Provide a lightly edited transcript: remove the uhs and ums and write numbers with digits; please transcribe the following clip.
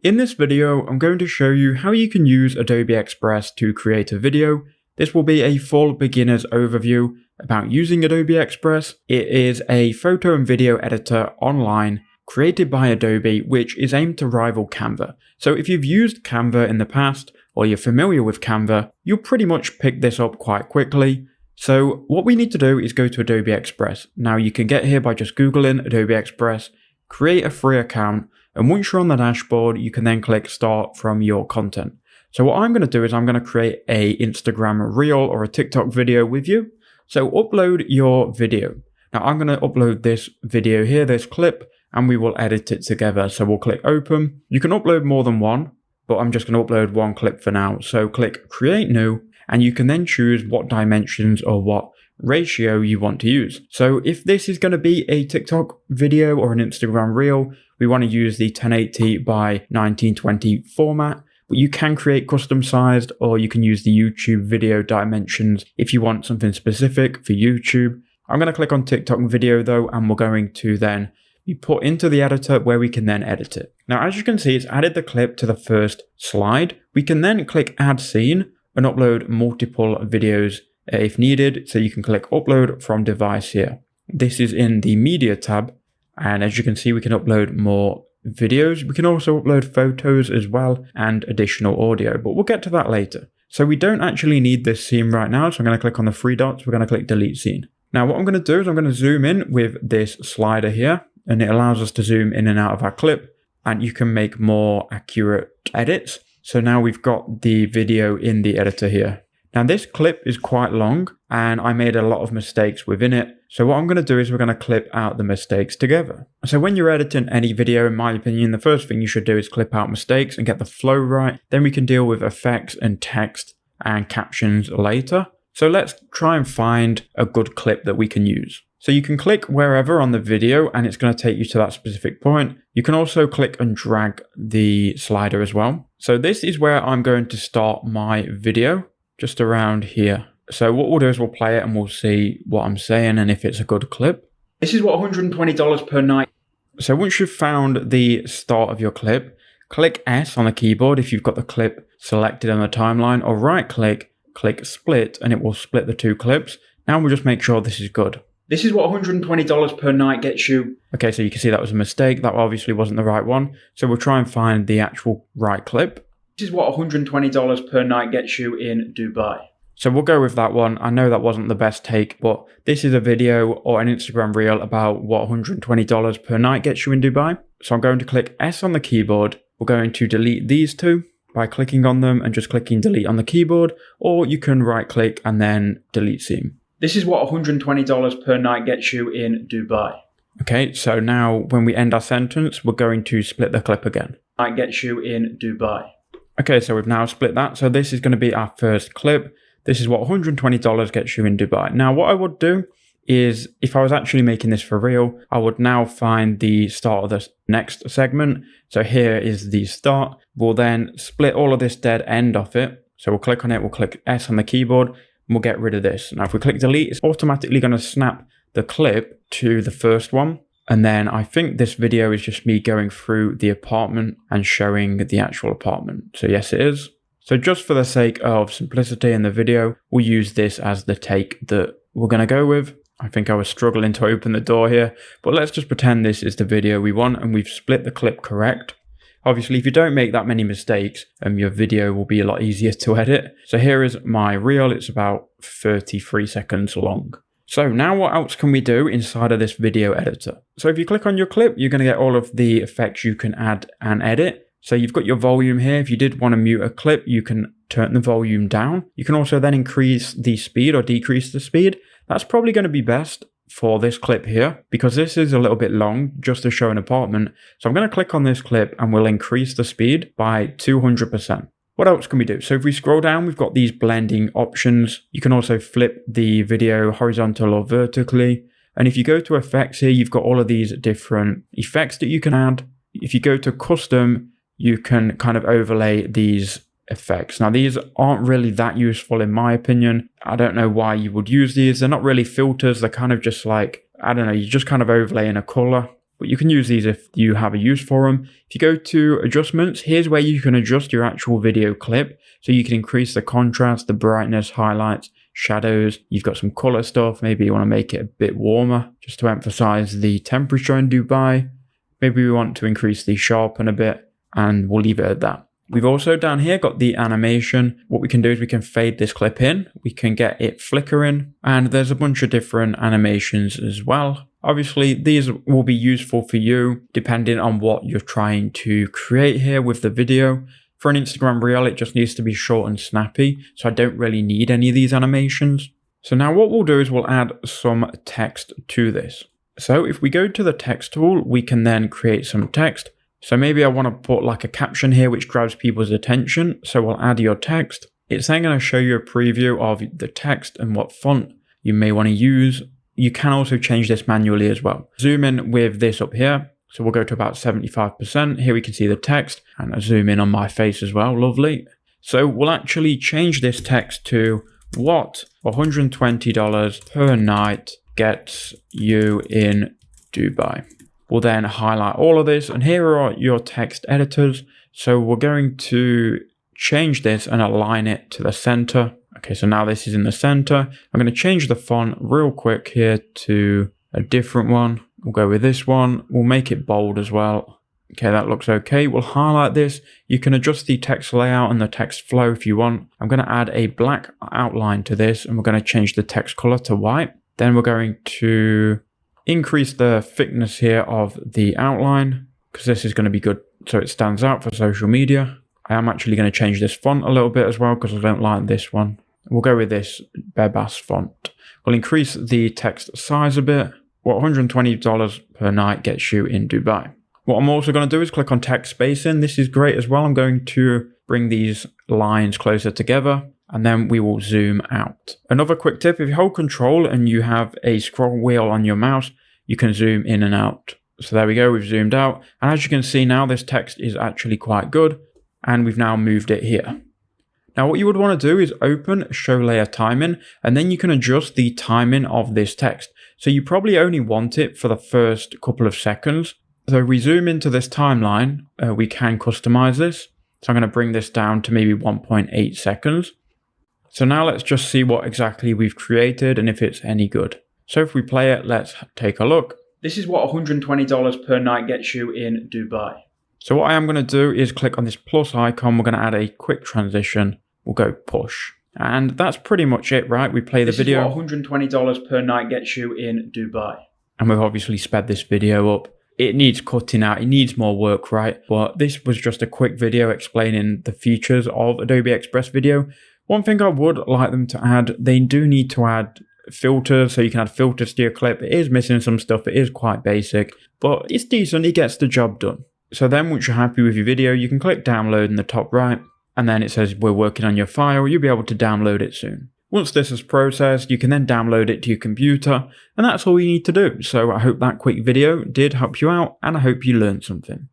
In this video, I'm going to show you how you can use Adobe Express to create a video. This will be a full beginner's overview about using Adobe Express. It is a photo and video editor online created by Adobe, which is aimed to rival Canva. So if you've used Canva in the past, or you're familiar with Canva, you'll pretty much pick this up quite quickly. So what we need to do is go to Adobe Express. Now you can get here by just Googling Adobe Express, create a free account, and once you're on the dashboard, you can then click Start from your content. So what I'm going to do is I'm going to create a Instagram reel or a TikTok video with you. So upload your video. Now I'm going to upload this video here, this clip, and we will edit it together. So we'll click Open. You can upload more than one, but I'm just going to upload one clip for now. So click Create New, and you can then choose what dimensions or what ratio you want to use. So if this is going to be a TikTok video or an Instagram reel, we want to use the 1080 by 1920 format, but you can create custom sized, or you can use the YouTube video dimensions if you want something specific for YouTube. I'm going to click on TikTok video though, and we're going to then be put into the editor where we can then edit it. Now, as you can see, it's added the clip to the first slide. We can then click Add Scene and upload multiple videos if needed. So you can click Upload from Device here. This is in the Media tab. And as you can see, we can upload more videos. We can also upload photos as well and additional audio, but we'll get to that later. So we don't actually need this scene right now. So I'm going to click on the three dots. We're going to click Delete Scene. Now what I'm going to do is I'm going to zoom in with this slider here, and it allows us to zoom in and out of our clip, and you can make more accurate edits. So now we've got the video in the editor here. Now this clip is quite long and I made a lot of mistakes within it. So what I'm going to do is we're going to clip out the mistakes together. So when you're editing any video, in my opinion, the first thing you should do is clip out mistakes and get the flow right. Then we can deal with effects and text and captions later. So let's try and find a good clip that we can use. So you can click wherever on the video and it's going to take you to that specific point. You can also click and drag the slider as well. So this is where I'm going to start my video, just around here. So what we'll do is we'll play it and we'll see what I'm saying and if it's a good clip. This is what $120 per night. So once you've found the start of your clip, click S on the keyboard if you've got the clip selected on the timeline, or right click, click Split, and it will split the two clips. Now we'll just make sure this is good. This is what $120 per night gets you. Okay, so you can see that was a mistake. That obviously wasn't the right one. So we'll try and find the actual right clip. This is what $120 per night gets you in Dubai. So we'll go with that one. I know that wasn't the best take, but this is a video or an Instagram reel about what $120 per night gets you in Dubai. So I'm going to click S on the keyboard. We're going to delete these two by clicking on them and just clicking delete on the keyboard, or you can right click and then delete seam. This is what $120 per night gets you in Dubai. Okay, so now when we end our sentence, we're going to split the clip again. Night gets you in Dubai. Okay, so we've now split that. So this is going to be our first clip. This is what $120 gets you in Dubai. Now, what I would do is, if I was actually making this for real, I would now find the start of the next segment. So here is the start. We'll then split all of this dead end off it. So we'll click on it. We'll click S on the keyboard, and we'll get rid of this. Now, if we click delete, it's automatically going to snap the clip to the first one. And then I think this video is just me going through the apartment and showing the actual apartment. So yes, it is. So just for the sake of simplicity in the video, we'll use this as the take that we're going to go with. I think I was struggling to open the door here, but let's just pretend this is the video we want and we've split the clip correct. Obviously, if you don't make that many mistakes, your video will be a lot easier to edit. So here is my reel. It's about 33 seconds long. So now what else can we do inside of this video editor? So if you click on your clip, you're going to get all of the effects you can add and edit. So you've got your volume here. If you did want to mute a clip, you can turn the volume down. You can also then increase the speed or decrease the speed. That's probably going to be best for this clip here, because this is a little bit long just to show an apartment. So I'm going to click on this clip and we'll increase the speed by 200%. What else can we do? So if we scroll down, we've got these blending options. You can also flip the video horizontal or vertically. And if you go to effects here, you've got all of these different effects that you can add. If you go to custom, you can kind of overlay these effects. Now, these aren't really that useful in my opinion. I don't know why you would use these. They're not really filters. They're kind of just like, I don't know, you just kind of overlay in a color. but you can use these if you have a use for them. If you go to adjustments, here's where you can adjust your actual video clip. So you can increase the contrast, the brightness, highlights, shadows. You've got some color stuff. Maybe you want to make it a bit warmer just to emphasize the temperature in Dubai. Maybe we want to increase the sharpen a bit, and we'll leave it at that. We've also down here got the animation. What we can do is we can fade this clip in, we can get it flickering, and there's a bunch of different animations as well. Obviously, these will be useful for you depending on what you're trying to create here with the video. For an Instagram reel, it just needs to be short and snappy, so I don't really need any of these animations. So now what we'll do is we'll add some text to this. So if we go to the text tool, we can then create some text. So maybe I want to put like a caption here which grabs people's attention. So we'll add your text. It's then going to show you a preview of the text and what font you may want to use. You can also change this manually as well. Zoom in with this up here. So we'll go to about 75%. Here we can see the text, and I zoom in on my face as well. Lovely. So we'll actually change this text to what $120 per night gets you in Dubai. We'll then highlight all of this, and here are your text editors. So we're going to change this and align it to the center. Okay, so now this is in the center. I'm going to change the font real quick here to a different one. We'll go with this one. We'll make it bold as well. Okay, that looks okay. We'll highlight this. You can adjust the text layout and the text flow if you want. I'm going to add a black outline to this, and we're going to change the text color to white. Then we're going to increase the thickness here of the outline, because this is going to be good so it stands out for social media. I am actually going to change this font a little bit as well because I don't like this one. We'll go with this Bebas font. We'll increase the text size a bit. What $120 per night gets you in Dubai. What I'm also going to do is click on text spacing. This is great as well. I'm going to bring these lines closer together, and then we will zoom out. Another quick tip, if you hold Control and you have a scroll wheel on your mouse, you can zoom in and out. So there we go, we've zoomed out. And as you can see now, this text is actually quite good, and we've now moved it here. Now what you would want to do is open Show Layer Timing, and then you can adjust the timing of this text. So you probably only want it for the first couple of seconds. So if we zoom into this timeline, we can customize this. So I'm going to bring this down to maybe 1.8 seconds. So now let's just see what exactly we've created and if it's any good. So if we play it, let's take a look. This is what $120 per night gets you in Dubai. So what I am going to do is click on this plus icon. We're going to add a quick transition. We'll go push. And that's pretty much it, right? We play the video. This is what $120 per night gets you in Dubai. And we've obviously sped this video up. It needs cutting out, it needs more work, right? But this was just a quick video explaining the features of Adobe Express Video. One thing I would like them to add, they do need to add filters, so you can add filters to your clip. It is missing some stuff, it is quite basic, but it's decent, it gets the job done. So then once you're happy with your video, you can click download in the top right, and then it says we're working on your file, you'll be able to download it soon. Once this is processed, you can then download it to your computer, and that's all you need to do. So I hope that quick video did help you out, and I hope you learned something.